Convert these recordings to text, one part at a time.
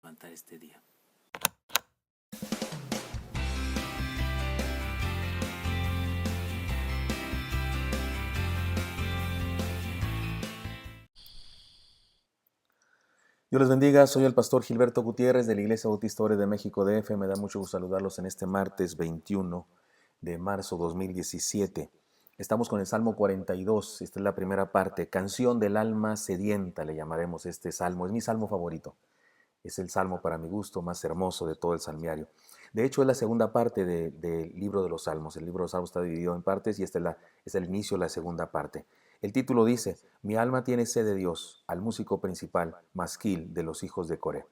levantar este día. Dios les bendiga, soy el pastor Gilberto Gutiérrez de la Iglesia Bautista Ore de México DF. Me da mucho gusto saludarlos en este martes 21 de marzo 2017. Estamos con el Salmo 42, esta es la primera parte, Canción del alma sedienta, le llamaremos este salmo. Es mi salmo favorito, es el salmo para mi gusto más hermoso de todo el salmiario. De hecho, es la segunda parte del libro de los salmos. El libro de los salmos está dividido en partes y este es el inicio de la segunda parte. El título dice, mi alma tiene sed de Dios, al músico principal, Masquil, de los hijos de Coré.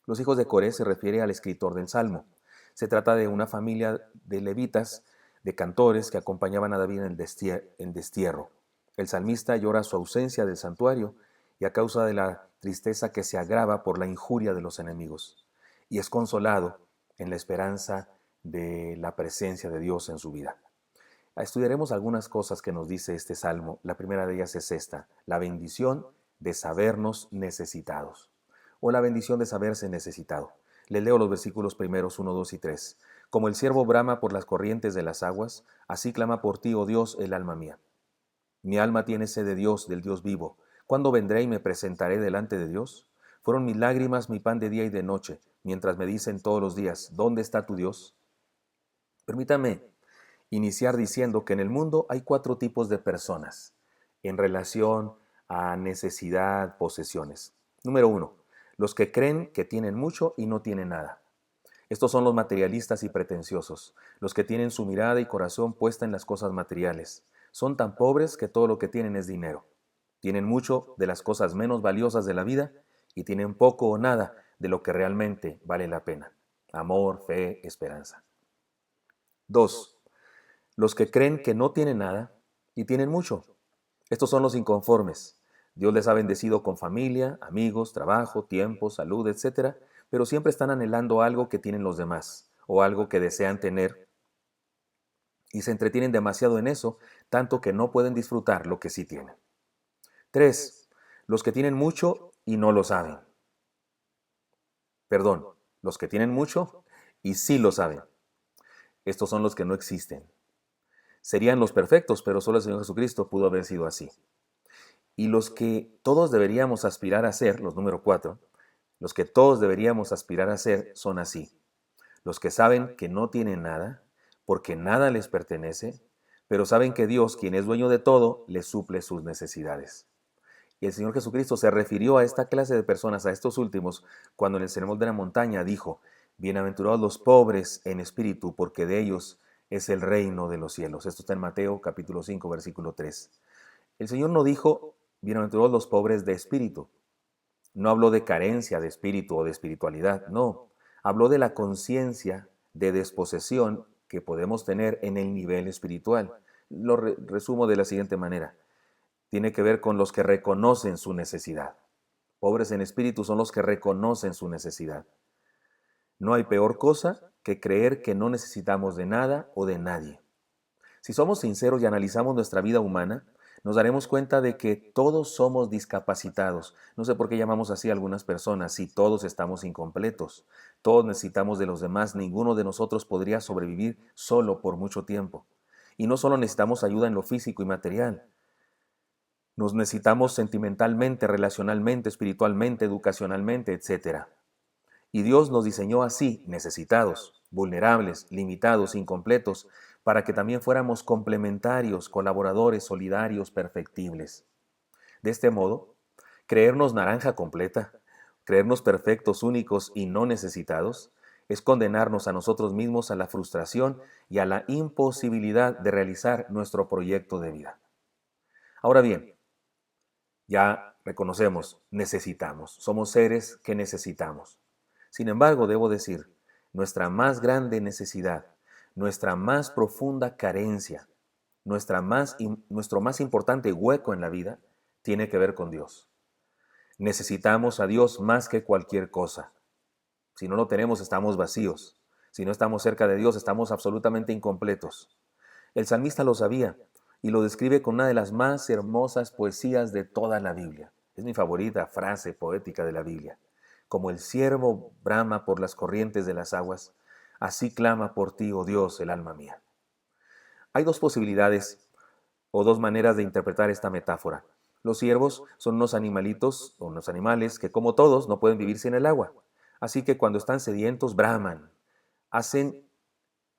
Los hijos de Coré se refiere al escritor del Salmo. Se trata de una familia de levitas, de cantores que acompañaban a David en destierro. El salmista llora su ausencia del santuario y a causa de la tristeza que se agrava por la injuria de los enemigos. Y es consolado en la esperanza de la presencia de Dios en su vida. Estudiaremos algunas cosas que nos dice este salmo. La primera de ellas es esta, la bendición de sabernos necesitados, o la bendición de saberse necesitado. Les leo los versículos primeros 1, 2 y 3. Como el ciervo brama por las corrientes de las aguas, así clama por ti, oh Dios, el alma mía. Mi alma tiene sed de Dios, del Dios vivo. ¿Cuándo vendré y me presentaré delante de Dios? Fueron mis lágrimas mi pan de día y de noche, mientras me dicen todos los días, ¿dónde está tu Dios? Permítame iniciar diciendo que en el mundo hay 4 tipos de personas en relación a necesidad, posesiones. Número 1, los que creen que tienen mucho y no tienen nada. Estos son los materialistas y pretenciosos, los que tienen su mirada y corazón puesta en las cosas materiales. Son tan pobres que todo lo que tienen es dinero. Tienen mucho de las cosas menos valiosas de la vida y tienen poco o nada de lo que realmente vale la pena. Amor, fe, esperanza. 2. Los que creen que no tienen nada y tienen mucho. Estos son los inconformes. Dios les ha bendecido con familia, amigos, trabajo, tiempo, salud, etc. Pero siempre están anhelando algo que tienen los demás o algo que desean tener y se entretienen demasiado en eso, tanto que no pueden disfrutar lo que sí tienen. 3. Los que tienen mucho y no lo saben. Perdón, los que tienen mucho y sí lo saben. Estos son los que no existen. Serían los perfectos, pero solo el Señor Jesucristo pudo haber sido así. Y los que todos deberíamos aspirar a ser, los número 4, los que todos deberíamos aspirar a ser son así. Los que saben que no tienen nada, porque nada les pertenece, pero saben que Dios, quien es dueño de todo, les suple sus necesidades. Y el Señor Jesucristo se refirió a esta clase de personas, a estos últimos, cuando en el Sermón de la Montaña dijo, bienaventurados los pobres en espíritu, porque de ellos es el reino de los cielos. Esto está en Mateo capítulo 5, versículo 3. El Señor no dijo, bienaventurados los pobres de espíritu. No habló de carencia de espíritu o de espiritualidad, no. Habló de la conciencia de desposesión que podemos tener en el nivel espiritual. Lo resumo de la siguiente manera. Tiene que ver con los que reconocen su necesidad. Pobres en espíritu son los que reconocen su necesidad. No hay peor cosa que creer que no necesitamos de nada o de nadie. Si somos sinceros y analizamos nuestra vida humana, nos daremos cuenta de que todos somos discapacitados. No sé por qué llamamos así a algunas personas, si todos estamos incompletos. Todos necesitamos de los demás, ninguno de nosotros podría sobrevivir solo por mucho tiempo. Y no solo necesitamos ayuda en lo físico y material, nos necesitamos sentimentalmente, relacionalmente, espiritualmente, educacionalmente, etc. Y Dios nos diseñó así, necesitados, vulnerables, limitados, incompletos, para que también fuéramos complementarios, colaboradores, solidarios, perfectibles. De este modo, creernos naranja completa, creernos perfectos, únicos y no necesitados, es condenarnos a nosotros mismos a la frustración y a la imposibilidad de realizar nuestro proyecto de vida. Ahora bien, ya reconocemos, necesitamos, somos seres que necesitamos. Sin embargo, debo decir, nuestra más grande necesidad, nuestra más profunda carencia, nuestro más importante hueco en la vida tiene que ver con Dios. Necesitamos a Dios más que cualquier cosa. Si no lo tenemos, estamos vacíos. Si no estamos cerca de Dios, estamos absolutamente incompletos. El salmista lo sabía y lo describe con una de las más hermosas poesías de toda la Biblia. Es mi favorita frase poética de la Biblia. Como el ciervo brama por las corrientes de las aguas, así clama por ti, oh Dios, el alma mía. Hay dos posibilidades o dos maneras de interpretar esta metáfora. Los ciervos son unos animalitos o unos animales que, como todos, no pueden vivir sin el agua. Así que cuando están sedientos, braman. Hacen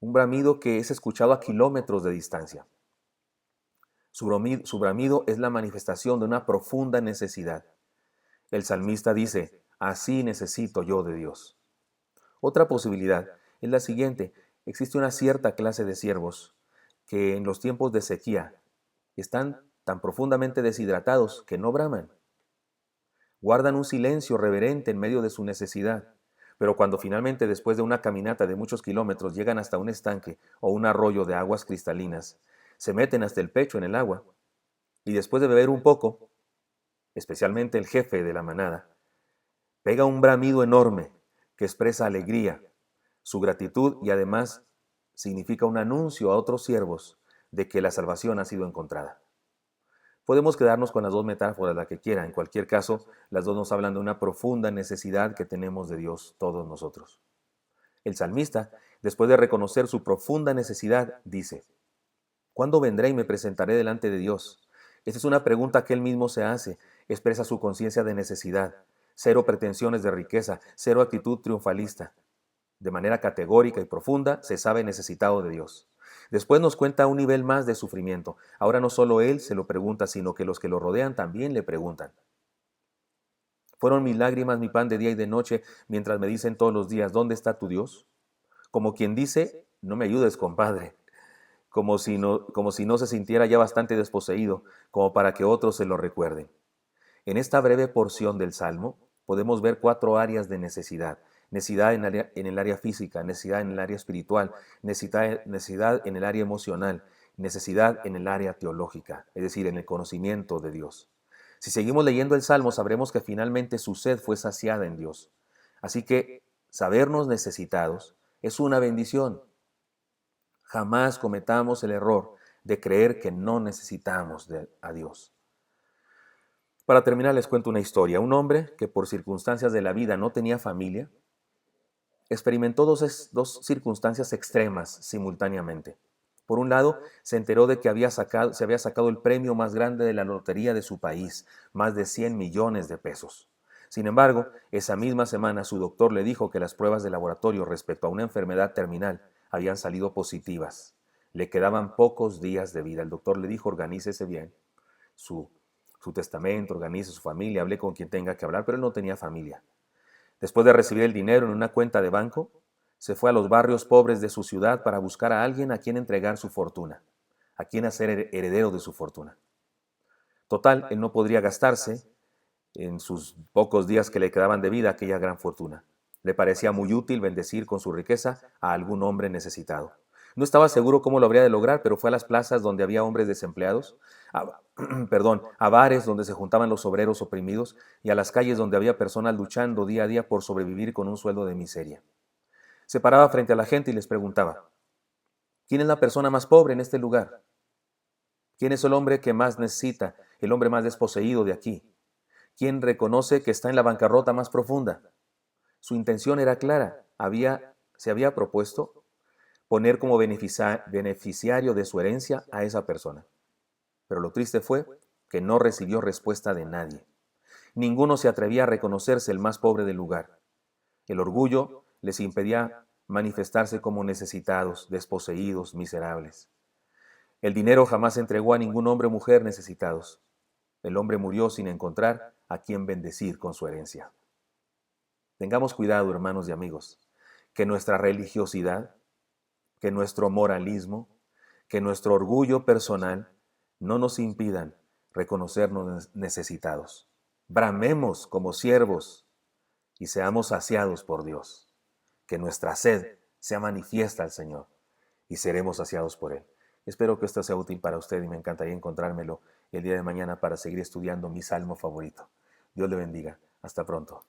un bramido que es escuchado a kilómetros de distancia. Su bramido es la manifestación de una profunda necesidad. El salmista dice, así necesito yo de Dios. Otra posibilidad es la siguiente. Existe una cierta clase de ciervos que en los tiempos de sequía están tan profundamente deshidratados que no braman. Guardan un silencio reverente en medio de su necesidad, pero cuando finalmente después de una caminata de muchos kilómetros llegan hasta un estanque o un arroyo de aguas cristalinas, se meten hasta el pecho en el agua y después de beber un poco, especialmente el jefe de la manada, pega un bramido enorme que expresa alegría, su gratitud y además significa un anuncio a otros siervos de que la salvación ha sido encontrada. Podemos quedarnos con las dos metáforas, la que quiera. En cualquier caso, las dos nos hablan de una profunda necesidad que tenemos de Dios todos nosotros. El salmista, después de reconocer su profunda necesidad, dice, ¿cuándo vendré y me presentaré delante de Dios? Esta es una pregunta que él mismo se hace. Expresa su conciencia de necesidad. Cero pretensiones de riqueza, cero actitud triunfalista. De manera categórica y profunda, se sabe necesitado de Dios. Después nos cuenta un nivel más de sufrimiento. Ahora no solo él se lo pregunta, sino que los que lo rodean también le preguntan. ¿Fueron mis lágrimas mi pan de día y de noche mientras me dicen todos los días, ¿dónde está tu Dios? Como quien dice, no me ayudes, compadre. Como si no se sintiera ya bastante desposeído, como para que otros se lo recuerden. En esta breve porción del Salmo podemos ver 4 áreas de necesidad. Necesidad en el área física, necesidad en el área espiritual, necesidad en el área emocional, necesidad en el área teológica, es decir, en el conocimiento de Dios. Si seguimos leyendo el Salmo, sabremos que finalmente su sed fue saciada en Dios. Así que sabernos necesitados es una bendición. Jamás cometamos el error de creer que no necesitamos a Dios. Para terminar, les cuento una historia. Un hombre que por circunstancias de la vida no tenía familia, experimentó dos circunstancias extremas simultáneamente. Por un lado, se enteró de que se había sacado el premio más grande de la lotería de su país, más de 100 millones de pesos. Sin embargo, esa misma semana su doctor le dijo que las pruebas de laboratorio respecto a una enfermedad terminal habían salido positivas. Le quedaban pocos días de vida. El doctor le dijo, organícese bien su testamento, organice su familia, hable con quien tenga que hablar, pero él no tenía familia. Después de recibir el dinero en una cuenta de banco, se fue a los barrios pobres de su ciudad para buscar a alguien a quien entregar su fortuna, a quien hacer heredero de su fortuna. Total, él no podría gastarse en sus pocos días que le quedaban de vida aquella gran fortuna. Le parecía muy útil bendecir con su riqueza a algún hombre necesitado. No estaba seguro cómo lo habría de lograr, pero fue a las plazas donde había hombres desempleados, a bares donde se juntaban los obreros oprimidos y a las calles donde había personas luchando día a día por sobrevivir con un sueldo de miseria. Se paraba frente a la gente y les preguntaba, ¿quién es la persona más pobre en este lugar? ¿Quién es el hombre que más necesita, el hombre más desposeído de aquí? ¿Quién reconoce que está en la bancarrota más profunda? Su intención era clara, se había propuesto poner como beneficiario de su herencia a esa persona. Pero lo triste fue que no recibió respuesta de nadie. Ninguno se atrevía a reconocerse el más pobre del lugar. El orgullo les impedía manifestarse como necesitados, desposeídos, miserables. El dinero jamás entregó a ningún hombre o mujer necesitados. El hombre murió sin encontrar a quien bendecir con su herencia. Tengamos cuidado, hermanos y amigos, que nuestra religiosidad, que nuestro moralismo, que nuestro orgullo personal no nos impidan reconocernos necesitados. Bramemos como siervos y seamos saciados por Dios. Que nuestra sed sea manifiesta al Señor y seremos saciados por Él. Espero que esto sea útil para usted y me encantaría encontrármelo el día de mañana para seguir estudiando mi salmo favorito. Dios le bendiga. Hasta pronto.